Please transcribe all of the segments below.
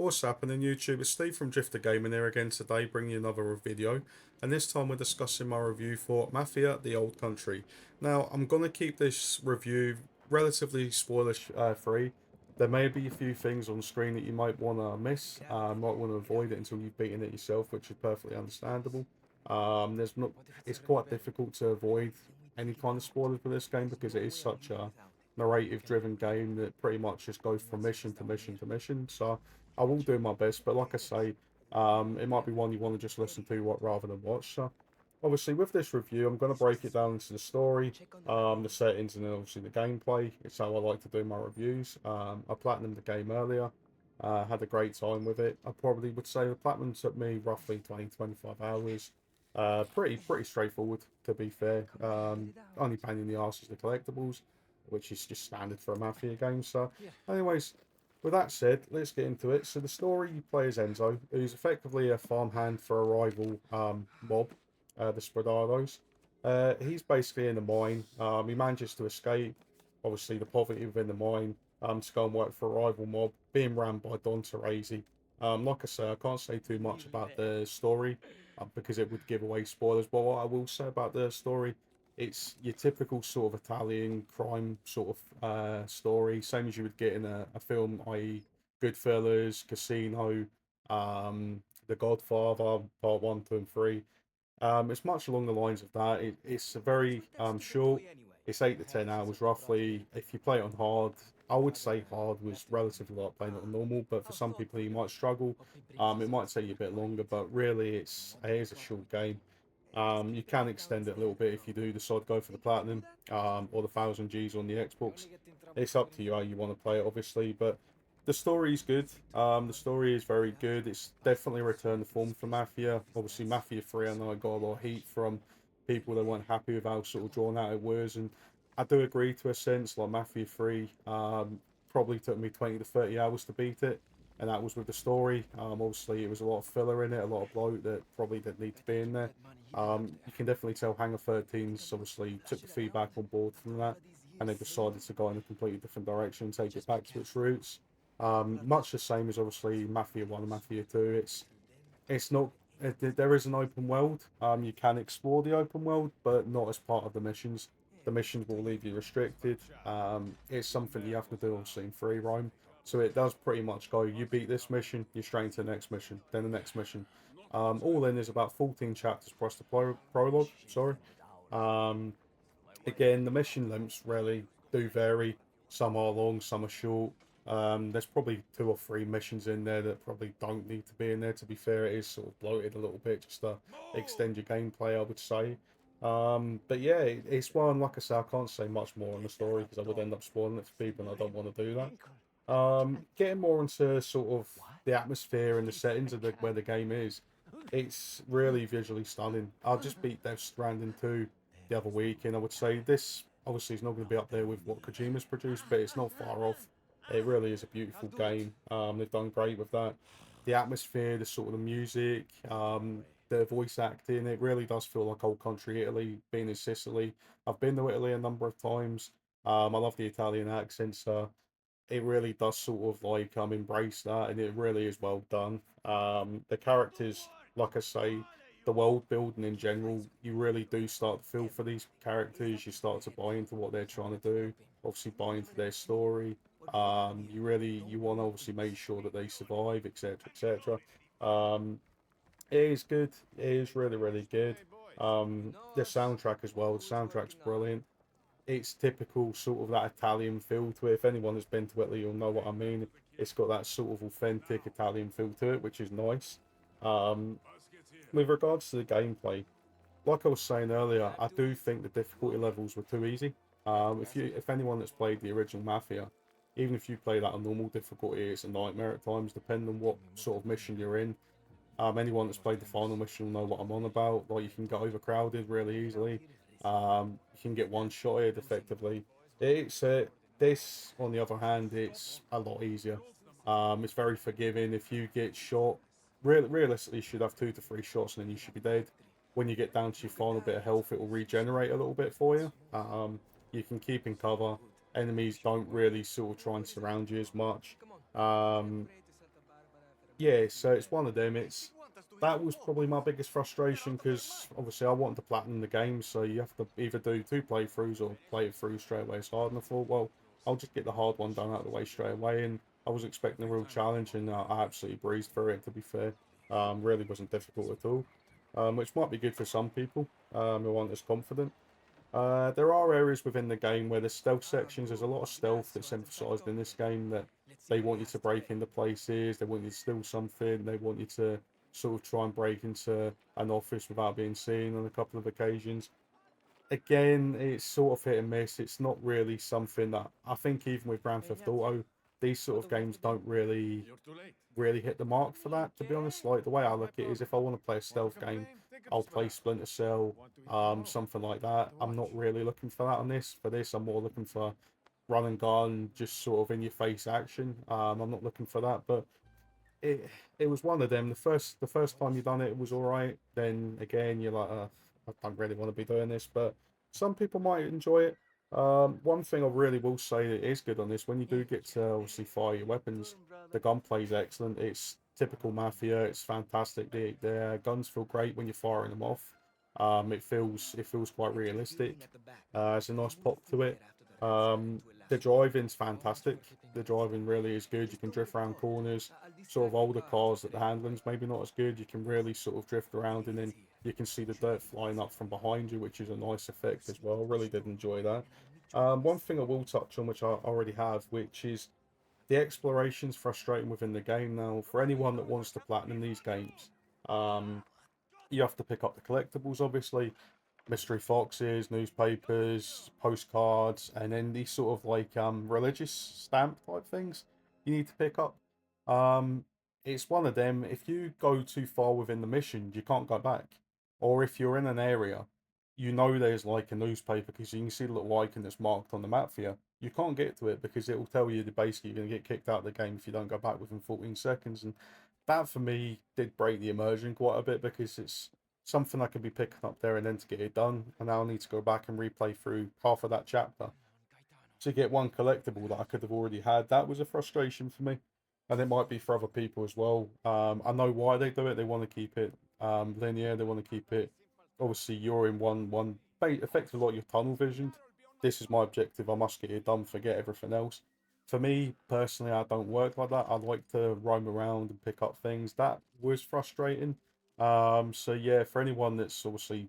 What's happening YouTube? It's Steve from Drifter Gaming here again today, bringing you another video. And this time we're discussing my review for Mafia The Old Country. Now, I'm going to keep this review relatively spoiler free. There may be a few things on screen that you might want to miss, might want to avoid it until you've beaten it yourself, which is perfectly understandable. There's not, it's quite difficult to avoid any kind of spoilers for this game because it is such a narrative driven game that pretty much just goes from mission to mission to mission. So I will do my best, but like I say, it might be one you want to just listen to rather than watch. So, obviously, with this review, I'm going to break it down into the story, the settings, and then obviously the gameplay. It's how I like to do my reviews. I platinumed the game earlier, had a great time with it. I probably would say the platinum took me roughly 20-25 hours. Pretty straightforward, to be fair. Only pain in the arse is the collectibles, which is just standard for a Mafia game. So, anyways, with that said, let's get into it. So the story, you play as Enzo, who's effectively a farmhand for a rival mob, the Spradados. He's basically in a mine. He manages to escape, obviously, the poverty within the mine, to go and work for a rival mob, being ran by Don Teresi. Like I say, I can't say too much about the story because it would give away spoilers. But what I will say about the story, it's your typical sort of Italian crime sort of story, same as you would get in a film, i.e., Goodfellas, Casino, The Godfather, Part 1, 2, and 3. It's much along the lines of that. It's a very short. It's 8 to 10 hours roughly. If you play it on hard, I would say hard was relatively like playing it on normal, but for some people you might struggle. It might take you a bit longer, but really it is a short game. You can extend it a little bit if you do decide to go for the platinum or the 1000 Gs on the Xbox. It's up to you how you want to play it, obviously. But the story is good. The story is very good. It's definitely a return to form for Mafia. Obviously, Mafia 3, I know I got a lot of heat from people that weren't happy with how sort of drawn out it was. And I do agree to a sense, like Mafia 3 probably took me 20 to 30 hours to beat it. And that was with the story. Obviously, it was a lot of filler in it, a lot of bloat that probably didn't need to be in there. You can definitely tell Hangar 13's obviously took the feedback on board from that, and they decided to go in a completely different direction, take it back to its roots. Much the same as obviously Mafia 1 and Mafia 2. It's not there is an open world. You can explore the open world, but not as part of the missions. The missions will leave you restricted. It's something you have to do obviously in free roam. So it does pretty much go, you beat this mission, you're straight into the next mission, then the next mission. All in is about 14 chapters plus the prologue, sorry. Um, Again, the mission lengths really do vary. Some are long, some are short. There's probably 2 or 3 missions in there that probably don't need to be in there. To be fair, it is sort of bloated a little bit just to extend your gameplay, I would say. But yeah, it's one, like I say, I can't say much more on the story because I would end up spoiling it for people and I don't want to do that. Getting more into sort of the atmosphere and the settings of where the game is, it's really visually stunning. I just beat Death Stranding 2 the other week, and I would say this obviously is not going to be up there with what Kojima's produced, but it's not far off. It really is a beautiful game. They've done great with that. The atmosphere, the sort of the music, the voice acting, it really does feel like old country Italy, being in Sicily. I've been to Italy a number of times. I love the Italian accents. It really does sort of like embrace that, and it really is well done. The characters, like I say, the world building in general, you really do start to feel for these characters. You start to buy into what they're trying to do. Obviously, buy into their story. You want to obviously make sure that they survive, etc., etc. Um, it is good. It is really good. The soundtrack as well. The soundtrack's brilliant. It's typical sort of that Italian feel to it. If anyone has been to Italy, you'll know what I mean. It's got that sort of authentic Italian feel to it, which is nice. Um, with regards to the gameplay, like I was saying earlier, I do think the difficulty levels were too easy. If anyone that's played the original Mafia, even if you play that on normal difficulty, it's a nightmare at times, depending on what sort of mission you're in. Anyone that's played the final mission will know what I'm on about. Like you can get overcrowded really easily. You can get one-shotted effectively. It's this, on the other hand, it's a lot easier. It's very forgiving. If you get shot, realistically, you should have 2 to 3 shots and then you should be dead. When you get down to your final bit of health, it will regenerate a little bit for you. You can keep in cover. Enemies don't really sort of try and surround you as much. Um, Yeah, so it's one of them. It's that was probably my biggest frustration because obviously I wanted to platinum the game, so you have to either do two playthroughs or play it through straight away. It's hard, and I thought, well, I'll just get the hard one done out of the way straight away. And I was expecting a real challenge, and I absolutely breezed through it. To be fair, really wasn't difficult at all, which might be good for some people who aren't as confident. There are areas within the game where the stealth sections, there's a lot of stealth that's emphasized in this game that they want you to break into places, they want you to steal something, they want you to sort of try and break into an office without being seen on a couple of occasions. Again, it's sort of hit and miss. It's not really something that I think even with Grand Theft Auto, these sort of games don't really hit the mark for that, to be honest. Like the way I look at it is if I want to play a stealth game, I'll play Splinter Cell, something like that. I'm not really looking for that on this. For this, I'm more looking for run and gun, just sort of in your face action. I'm not looking for that, but it was one of them. The first time you done it, it was all right. Then again, you're like, I don't really want to be doing this, but some people might enjoy it. One thing I really will say that is good on this, when you do get to obviously fire your weapons, the gunplay is excellent. It's typical Mafia. It's fantastic. The guns feel great when you're firing them off. It feels quite realistic. It's a nice pop to it. The driving's fantastic. The driving really is good. You can drift around corners. Sort of older cars that the handling's maybe not as good. You can really sort of drift around and then you can see the dirt flying up from behind you, which is a nice effect as well. Really did enjoy that. One thing I will touch on, which I already have, which is the exploration's frustrating within the game now. For anyone that wants to platinum these games, um, you have to pick up the collectibles, obviously, mystery foxes, newspapers, postcards, and then these sort of like religious stamp type things you need to pick up. Um, it's one of them. If you go too far within the mission, you can't go back. Or if you're in an area, you know there's like a newspaper because you can see the little icon that's marked on the map for you. You can't get to it because it will tell you that basically you're going to get kicked out of the game if you don't go back within 14 seconds. And that for me did break the immersion quite a bit because it's something I could be picking up there and then to get it done, and now I need to go back and replay through half of that chapter to get one collectible that I could have already had. That was a frustration for me, and it might be for other people as well. I know why they do it. They want to keep it linear. They want to keep it. Obviously, you're in one effectively like your tunnel vision. This is my objective. I must get it done. Forget everything else. For me personally, I don't work like that. I like to roam around and pick up things. That was frustrating. So yeah, for anyone that's obviously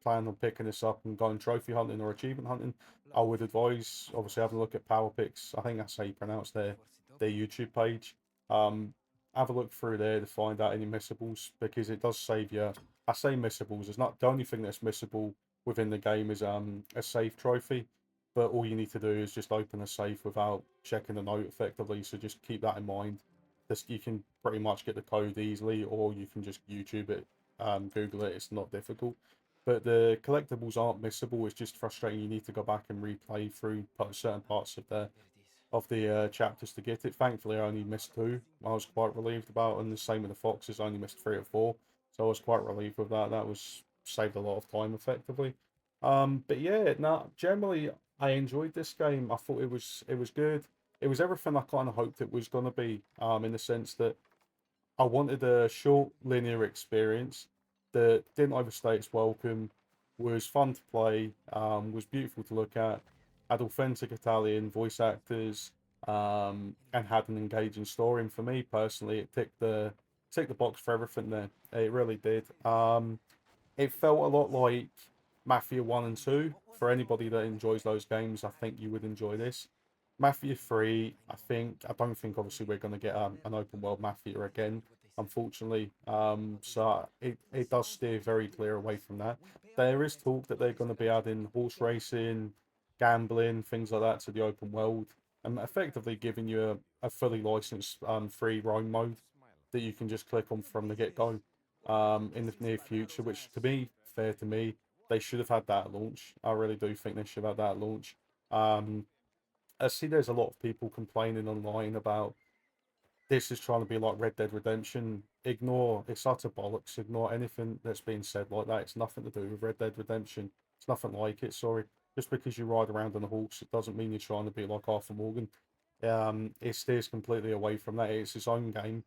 planning on picking this up and going trophy hunting or achievement hunting, I would advise obviously having a look at Power Picks. I think that's how you pronounce their YouTube page. Um, have a look through there to find out any missables because it does save you. I say missables. It's not the only thing that's missable within the game is a safe trophy, but all you need to do is just open a safe without checking the note effectively. So just keep that in mind. This you can pretty much get the code easily, or you can just YouTube it, Google it. It's not difficult. But the collectibles aren't missable. It's just frustrating. You need to go back and replay through certain parts of the chapters to get it. Thankfully, I only missed two. I was quite relieved about, and the same with the foxes. I only missed three or four, so I was quite relieved with that. That was saved a lot of time effectively. But yeah, no, generally I enjoyed this game. I thought it was good. It was everything I kind of hoped it was gonna be. In the sense that I wanted a short linear experience that didn't overstay its welcome, was fun to play, was beautiful to look at, had authentic Italian voice actors, and had an engaging story. And for me personally, it ticked the box for everything there. It really did. It felt a lot like Mafia 1 and 2. For anybody that enjoys those games, I think you would enjoy this. Mafia 3, I don't think obviously we're going to get an open world Mafia again, unfortunately. So it does steer very clear away from that. There is talk that they're going to be adding horse racing, gambling, things like that to the open world, and effectively giving you a fully licensed free roam mode that you can just click on from the get go in the near future, which to be fair to me, they should have had that at launch. I really do think they should have had that at launch. Um, I see there's a lot of people complaining online about this is trying to be like Red Dead Redemption. Ignore it's utter bollocks. Ignore anything that's being said like that. It's nothing to do with Red Dead Redemption. It's nothing like it. Sorry. Just because you ride around on a horse, it doesn't mean you're trying to be like Arthur Morgan. It steers completely away from that. It's its own game.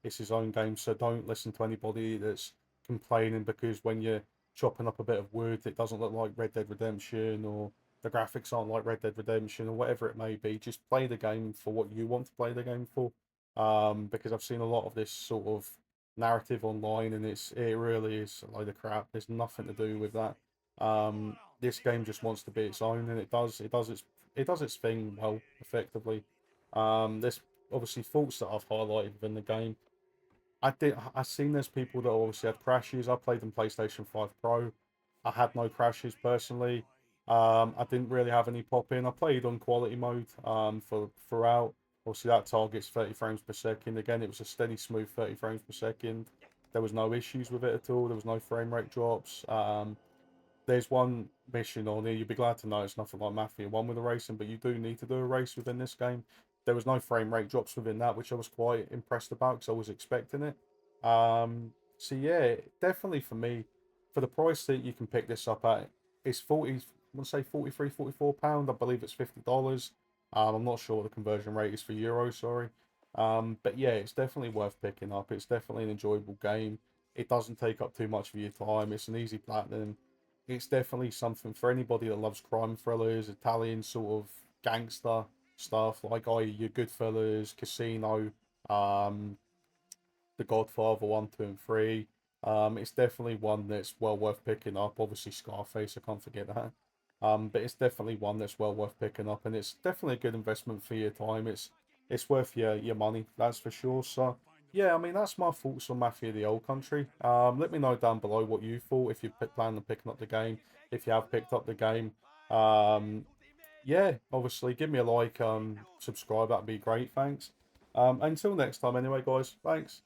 It's his own game, so don't listen to anybody that's complaining because when you're chopping up a bit of wood, it doesn't look like Red Dead Redemption, or the graphics aren't like Red Dead Redemption, or whatever it may be. Just play the game for what you want to play the game for. Because I've seen a lot of this sort of narrative online, and it really is a load of crap. There's nothing to do with that. This game just wants to be its own, and it does its thing well, effectively. There's obviously faults that I've highlighted within the game. I seen there's people that obviously had crashes. I played on PlayStation 5 Pro. I had no crashes personally. I didn't really have any pop in. I played on quality mode for throughout. Obviously that targets 30 frames per second. Again, it was a steady smooth 30 frames per second. There was no issues with it at all. There was no frame rate drops. There's one mission on here. You'd be glad to know it's nothing like Mafia 1 with the racing, but you do need to do a race within this game. There was no frame rate drops within that, which I was quite impressed about because I was expecting it. So yeah, definitely for me, for the price that you can pick this up at, it's 40, I want to say 43, £44. I believe it's $50. I'm not sure what the conversion rate is for euros, sorry. But yeah, it's definitely worth picking up. It's definitely an enjoyable game. It doesn't take up too much of your time. It's an easy platinum. It's definitely something for anybody that loves crime thrillers, Italian sort of gangster stuff, like your Goodfellas, Casino, um, The Godfather 1, 2, and 3. It's definitely one that's well worth picking up. Obviously, Scarface, I can't forget that. But it's definitely one that's well worth picking up, and it's definitely a good investment for your time. It's worth your money, that's for sure. So yeah, I mean that's my thoughts on Mafia: The Old Country. Let me know down below what you thought if you plan on picking up the game, if you have picked up the game. Um, yeah, obviously give me a like, subscribe, that'd be great. Thanks. Until next time, anyway, guys. Thanks.